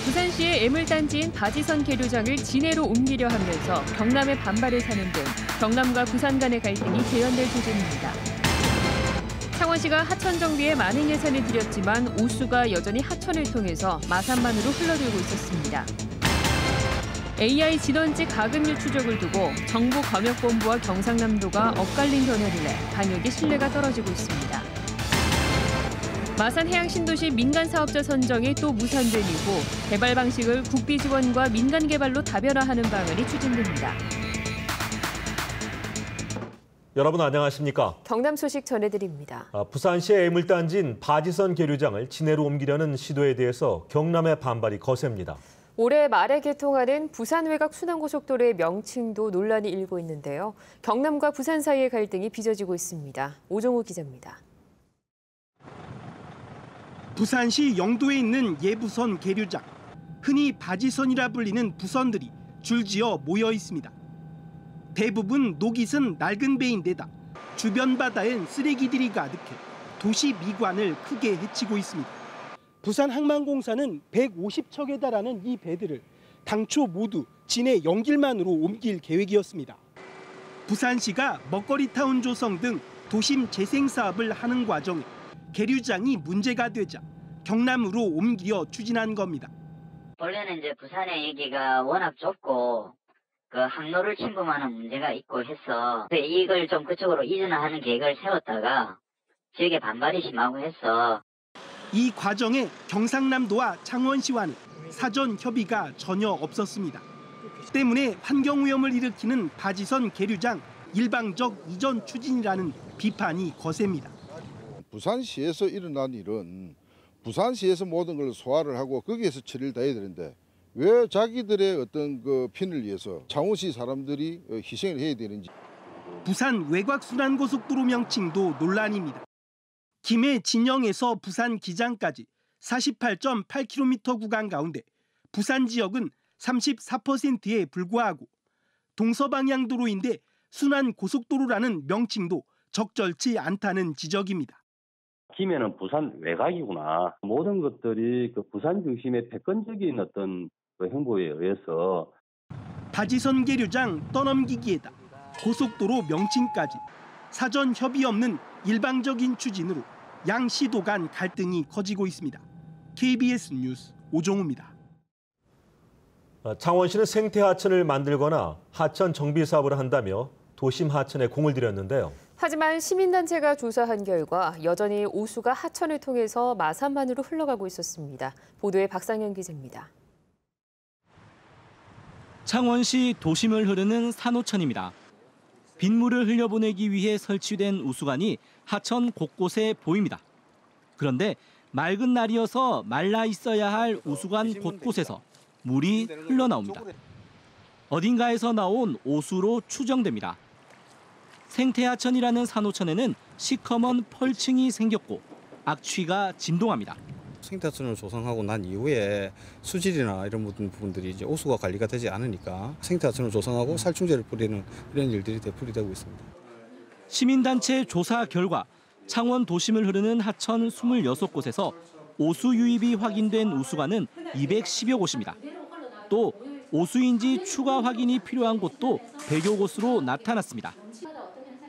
부산시의 애물단지인 바지선 계류장을 진해로 옮기려 하면서 경남의 반발을 사는 등 경남과 부산 간의 갈등이 재현될 조짐입니다. 창원시가 하천 정비에 많은 예산을 들였지만 오수가 여전히 하천을 통해서 마산만으로 흘러들고 있었습니다. AI 진원지 가금류 추적을 두고 정부 검역본부와 경상남도가 엇갈린 견해를 내 방역의 신뢰가 떨어지고 있습니다. 마산 해양신도시 민간사업자 선정이 또 무산된 이후 개발 방식을 국비 지원과 민간 개발로 다변화하는 방안이 추진됩니다. 여러분 안녕하십니까? 경남 소식 전해드립니다. 부산시의 애물단지인 바지선 계류장을 진해로 옮기려는 시도에 대해서 경남의 반발이 거셉니다. 올해 말에 개통하는 부산 외곽 순환고속도로의 명칭도 논란이 일고 있는데요. 경남과 부산 사이의 갈등이 빚어지고 있습니다. 오종우 기자입니다. 부산시 영도에 있는 예부선 계류장, 흔히 바지선이라 불리는 부선들이 줄지어 모여 있습니다. 대부분 녹이슨 낡은 배인데다 주변 바다엔 쓰레기들이 가득해 도시 미관을 크게 해치고 있습니다. 부산항만공사는 150척에 달하는 이 배들을 당초 모두 진해 영길만으로 옮길 계획이었습니다. 부산시가 먹거리타운 조성 등 도심 재생 사업을 하는 과정에 계류장이 문제가 되자 경남으로 옮기려 추진한 겁니다. 원래는 이제 부산의 여기가 워낙 좁고 그 항로를 침범하는 문제가 있고 해서 이걸 좀 그쪽으로 이전하는 계획을 세웠다가 지역에 반발이 심하고 해서 이 과정에 경상남도와 창원시와는 사전 협의가 전혀 없었습니다. 때문에 환경오염을 일으키는 바지선 계류장 일방적 이전 추진이라는 비판이 거셉니다. 부산시에서 일어난 일은 부산시에서 모든 걸 소화를 하고 거기에서 처리를 다 해야 되는데 왜 자기들의 어떤 그 핀을 위해서 창원시 사람들이 희생을 해야 되는지. 부산 외곽순환고속도로 명칭도 논란입니다. 김해 진영에서 부산 기장까지 48.8km 구간 가운데 부산 지역은 34%에 불과하고 동서방향도로인데 순환고속도로라는 명칭도 적절치 않다는 지적입니다. 김해는 부산 외곽이구나. 모든 것들이 그 부산 중심의 패권적인 어떤 그 행보에 의해서 바지선 계류장 떠넘기기에다 고속도로 명칭까지 사전 협의 없는 일방적인 추진으로 양 시도 간 갈등이 커지고 있습니다. KBS 뉴스 오종우입니다. 창원시는 생태 하천을 만들거나 하천 정비 사업을 한다며 도심 하천에 공을 들였는데요. 하지만 시민단체가 조사한 결과 여전히 오수가 하천을 통해서 마산만으로 흘러가고 있었습니다. 보도에 박상현 기자입니다. 창원시 도심을 흐르는 산호천입니다. 빗물을 흘려보내기 위해 설치된 우수관이 하천 곳곳에 보입니다. 그런데 맑은 날이어서 말라 있어야 할 우수관 곳곳에서 물이 흘러나옵니다. 어딘가에서 나온 오수로 추정됩니다. 생태하천이라는 산호천에는 시커먼 펄층이 생겼고 악취가 진동합니다. 생태하천을 조성하고 난 이후에 수질이나 이런 모든 부분들이 이제 오수가 관리가 되지 않으니까 생태하천을 조성하고 살충제를 뿌리는 이런 일들이 되풀이되고 있습니다. 시민단체 조사 결과 창원 도심을 흐르는 하천 26곳에서 오수 유입이 확인된 우수관은 210여 곳입니다. 또 오수인지 추가 확인이 필요한 곳도 100여 곳으로 나타났습니다.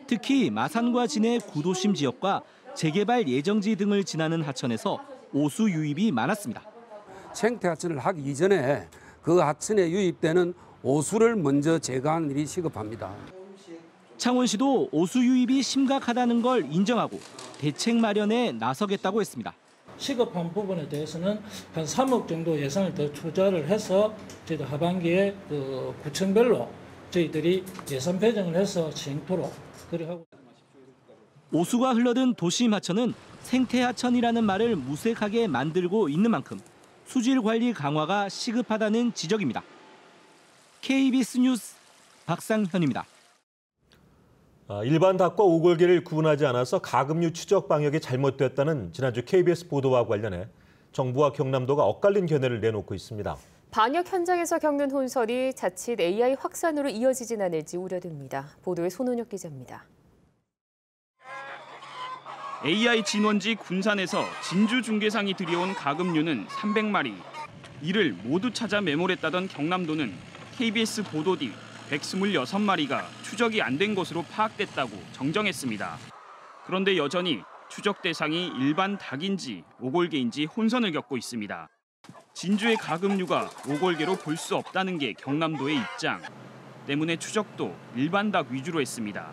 특히 마산과 진해 구도심 지역과 재개발 예정지 등을 지나는 하천에서 오수 유입이 많았습니다. 생태하천을 하기 이전에 그 하천에 유입되는 오수를 먼저 제거하는 일이 시급합니다. 창원시도 오수 유입이 심각하다는 걸 인정하고 대책 마련에 나서겠다고 했습니다. 시급한 부분에 대해서는 한 3억 정도 예산을 더 투자를 해서 저희들 하반기에 그 구청별로 저희들이 예산 배정을 해서 진행토록 그렇게 하고. 오수가 흘러든 도심 하천은 생태하천이라는 말을 무색하게 만들고 있는 만큼 수질 관리 강화가 시급하다는 지적입니다. KBS 뉴스 박상현입니다. 일반 닭과 오골개를 구분하지 않아서 가금류 추적 방역이 잘못됐다는 지난주 KBS 보도와 관련해 정부와 경남도가 엇갈린 견해를 내놓고 있습니다. 방역 현장에서 겪는 혼선이 자칫 AI 확산으로 이어지진 않을지 우려됩니다. 보도에 손은혁 기자입니다. AI 진원지 군산에서 진주 중계상이 들여온 가금류는 300마리. 이를 모두 찾아 매몰했다던 경남도는 KBS 보도 뒤 126마리가 추적이 안 된 것으로 파악됐다고 정정했습니다. 그런데 여전히 추적 대상이 일반 닭인지 오골계인지 혼선을 겪고 있습니다. 진주의 가금류가 오골계로 볼 수 없다는 게 경남도의 입장. 때문에 추적도 일반 닭 위주로 했습니다.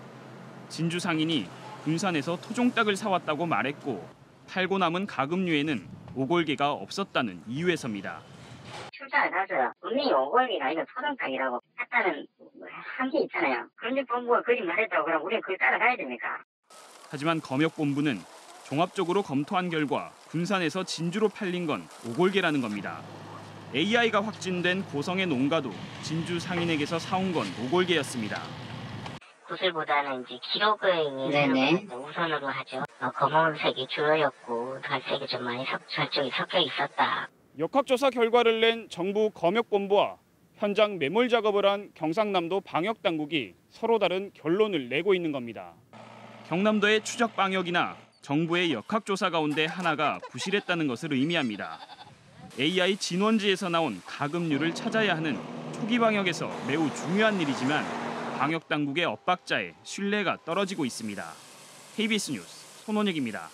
진주 상인이 군산에서 토종닭을 사왔다고 말했고 팔고 남은 가금류에는 오골계가 없었다는 이유에서입니다. 출자를 하죠. 분명히 오골계가 아니고 토종닭이라고 했다는 한 게 있잖아요. 그런데 본부가 거짓말했다고 그럼 우리가 그걸 따라가야 됩니까? 하지만 검역본부는 종합적으로 검토한 결과 군산에서 진주로 팔린 건 오골계라는 겁니다. AI가 확진된 고성의 농가도 진주 상인에게서 사온 건 오골계였습니다. 구슬보다는 이제 기록을 우선으로 하죠. 검은색이 주로였고 갈색이 좀 많이 저쪽이 섞여 있었다. 역학조사 결과를 낸 정부 검역본부와 현장 매몰 작업을 한 경상남도 방역당국이 서로 다른 결론을 내고 있는 겁니다. 경남도의 추적 방역이나 정부의 역학조사 가운데 하나가 부실했다는 것을 의미합니다. AI 진원지에서 나온 가금류를 찾아야 하는 초기 방역에서 매우 중요한 일이지만 방역당국의 엇박자에 신뢰가 떨어지고 있습니다. KBS 뉴스 손원익입니다.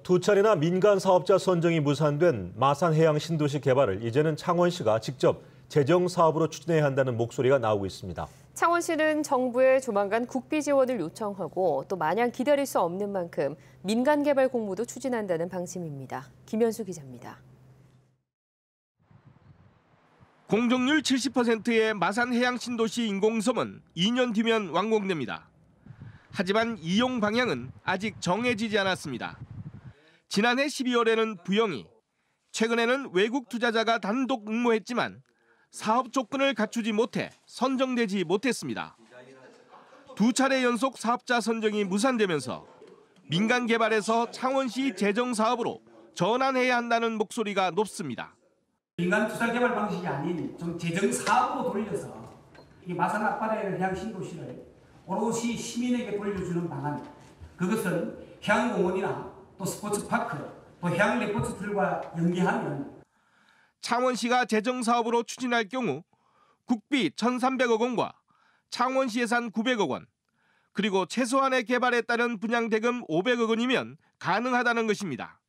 두 차례나 민간 사업자 선정이 무산된 마산해양 신도시 개발을 이제는 창원시가 직접 재정 사업으로 추진해야 한다는 목소리가 나오고 있습니다. 창원시는 정부에 조만간 국비 지원을 요청하고 또 마냥 기다릴 수 없는 만큼 민간 개발 공모도 추진한다는 방침입니다. 김현수 기자입니다. 공정률 70%의 마산해양 신도시 인공섬은 2년 뒤면 완공됩니다. 하지만 이용 방향은 아직 정해지지 않았습니다. 지난해 12월에는 부영이, 최근에는 외국 투자자가 단독 응모했지만 사업 조건을 갖추지 못해 선정되지 못했습니다. 두 차례 연속 사업자 선정이 무산되면서 민간 개발에서 창원시 재정 사업으로 전환해야 한다는 목소리가 높습니다. 민간 투자 개발 방식이 아닌 좀 재정 사업으로 돌려서 이 마산 앞바다에 해양 신도시를 오롯이 시민에게 돌려주는 방안, 그것은 해양공원이나 또 스포츠파크, 또 해양 레포츠들과 연계하면 창원시가 재정 사업으로 추진할 경우 국비 1,300억 원과 창원시 예산 900억 원, 그리고 최소한의 개발에 따른 분양 대금 500억 원이면 가능하다는 것입니다.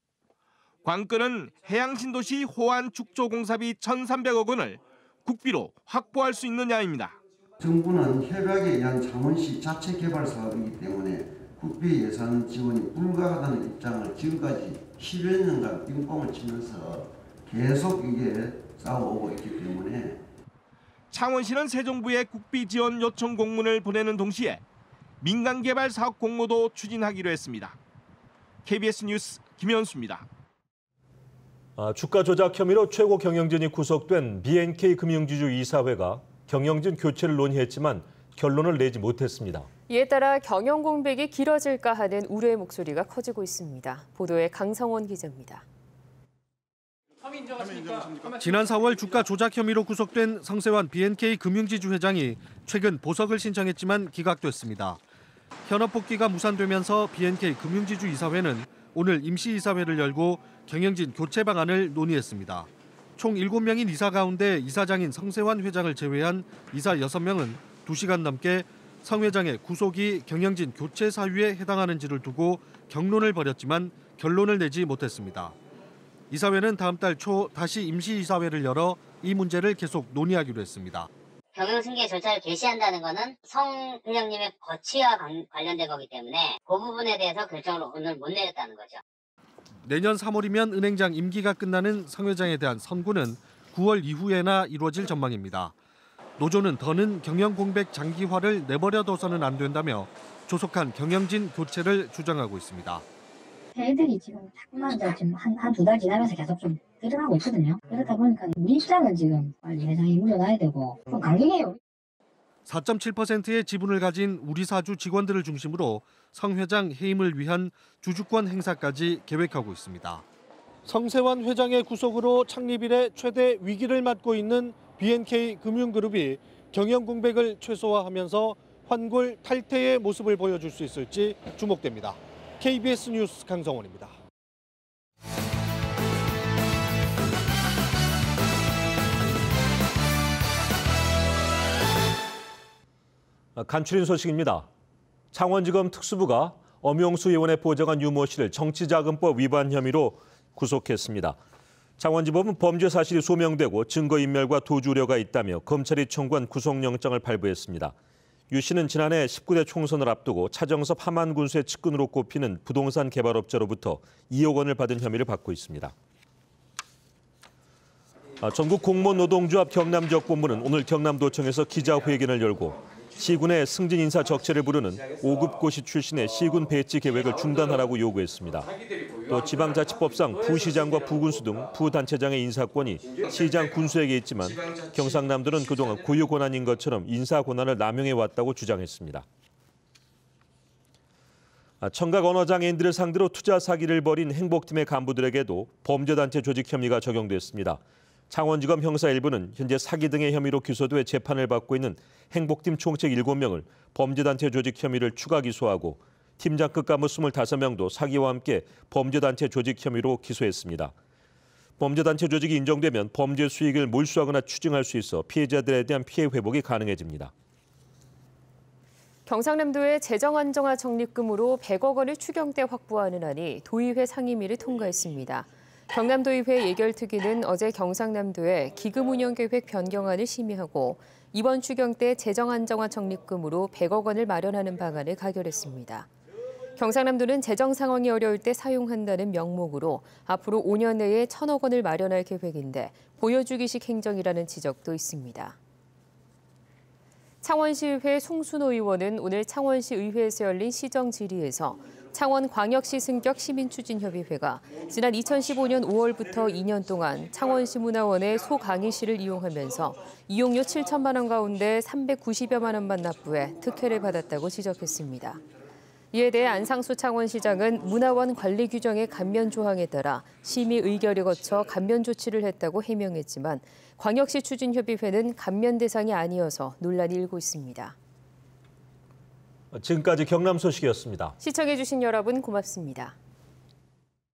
관건은 해양신도시 호안 축조 공사비 1,300억 원을 국비로 확보할 수 있느냐입니다. 정부는 협약에 의한 창원시 자체 개발 사업이기 때문에 국비 예산 지원이 불가하다는 입장을 지금까지 10여 년간 빙봉을 치면서 계속 이게 쌓아오고 있기 때문에 창원시는 새 정부에 국비 지원 요청 공문을 보내는 동시에 민간 개발 사업 공모도 추진하기로 했습니다. KBS 뉴스 김현수입니다. 주가 조작 혐의로 최고 경영진이 구속된 B&K 금융지주 이사회가 경영진 교체를 논의했지만 결론을 내지 못했습니다. 이에 따라 경영 공백이 길어질까 하는 우려의 목소리가 커지고 있습니다. 보도에 강성원 기자입니다. 지난 4월 주가 조작 혐의로 구속된 성세환 B&K 금융지주 회장이 최근 보석을 신청했지만 기각됐습니다. 현업 복귀가 무산되면서 B&K 금융지주 이사회는 오늘 임시이사회를 열고 경영진 교체 방안을 논의했습니다. 총 7명인 이사 가운데 이사장인 성세환 회장을 제외한 이사 6명은 2시간 넘게 성 회장의 구속이 경영진 교체 사유에 해당하는지를 두고 경론을 벌였지만 결론을 내지 못했습니다. 이사회는 다음 달 초 다시 임시이사회를 열어 이 문제를 계속 논의하기로 했습니다. 경영승계 절차를 개시한다는 것은 성 회장님의 거취와 관련된 거기 때문에 그 부분에 대해서 결정을 오늘 못 내렸다는 거죠. 내년 3월이면 은행장 임기가 끝나는 성 회장에 대한 선고는 9월 이후에나 이루어질 전망입니다. 노조는 더는 경영 공백 장기화를 내버려둬서는 안 된다며 조속한 경영진 교체를 주장하고 있습니다. 애들이 지금 자꾸만 지금 한2달 지나면서 계속 좀 늘어나고 있거든요. 그렇다 보니까 우리 입장은 지금 빨리 회장이 물러나야 되고 좀 강경해요. 4.7%의 지분을 가진 우리사주 직원들을 중심으로 성 회장 해임을 위한 주주권 행사까지 계획하고 있습니다. 성세환 회장의 구속으로 창립 이래 최대 위기를 맞고 있는 B&K 금융그룹이 경영 공백을 최소화하면서 환골 탈퇴의 모습을 보여줄 수 있을지 주목됩니다. KBS 뉴스 강성원입니다. 간추린 소식입니다. 창원지검 특수부가 엄용수 의원의 보좌관 유모 씨를 정치자금법 위반 혐의로 구속했습니다. 창원지법은 범죄 사실이 소명되고 증거인멸과 도주 우려가 있다며 검찰이 청구한 구속영장을 발부했습니다. 유 씨는 지난해 19대 총선을 앞두고 차정섭 함안군수의 측근으로 꼽히는 부동산 개발업자로부터 2억 원을 받은 혐의를 받고 있습니다. 전국 공무노동조합 경남지역본부는 오늘 경남도청에서 기자회견을 열고 시군의 승진 인사 적체를 부르는 5급 고시 출신의 시군 배치 계획을 중단하라고 요구했습니다. 또 지방자치법상 부시장과 부군수 등 부단체장의 인사권이 시장 군수에게 있지만 경상남도는 그동안 고유 권한인 것처럼 인사 권한을 남용해왔다고 주장했습니다. 청각 언어장애인들을 상대로 투자 사기를 벌인 행복팀의 간부들에게도 범죄단체 조직 혐의가 적용됐습니다. 창원지검 형사 1부는 현재 사기 등의 혐의로 기소돼 재판을 받고 있는 행복팀 총책 7명을 범죄단체 조직 혐의를 추가 기소하고 팀장급 간부 25명도 사기와 함께 범죄단체 조직 혐의로 기소했습니다. 범죄단체 조직이 인정되면 범죄 수익을 몰수하거나 추징할 수 있어 피해자들에 대한 피해 회복이 가능해집니다. 경상남도의 재정 안정화 적립금으로 100억 원을 추경 때 확보하는 안이 도의회 상임위를 통과했습니다. 경남도의회 예결특위는 어제 경상남도의 기금 운영 계획 변경안을 심의하고 이번 추경 때 재정 안정화 적립금으로 100억 원을 마련하는 방안을 가결했습니다. 경상남도는 재정 상황이 어려울 때 사용한다는 명목으로 앞으로 5년 내에 1,000억 원을 마련할 계획인데 보여주기식 행정이라는 지적도 있습니다. 창원시의회 송순호 의원은 오늘 창원시 의회에서 열린 시정 질의에서 창원광역시 승격 시민추진협의회가 지난 2015년 5월부터 2년 동안 창원시 문화원의 소강의실을 이용하면서 이용료 7천만 원 가운데 390여만 원만 납부해 특혜를 받았다고 지적했습니다. 이에 대해 안상수 창원시장은 문화원 관리 규정의 감면 조항에 따라 심의 의결을 거쳐 감면 조치를 했다고 해명했지만 광역시 추진협의회는 감면 대상이 아니어서 논란이 일고 있습니다. 지금까지 경남 소식이었습니다. 시청해주신 여러분 고맙습니다.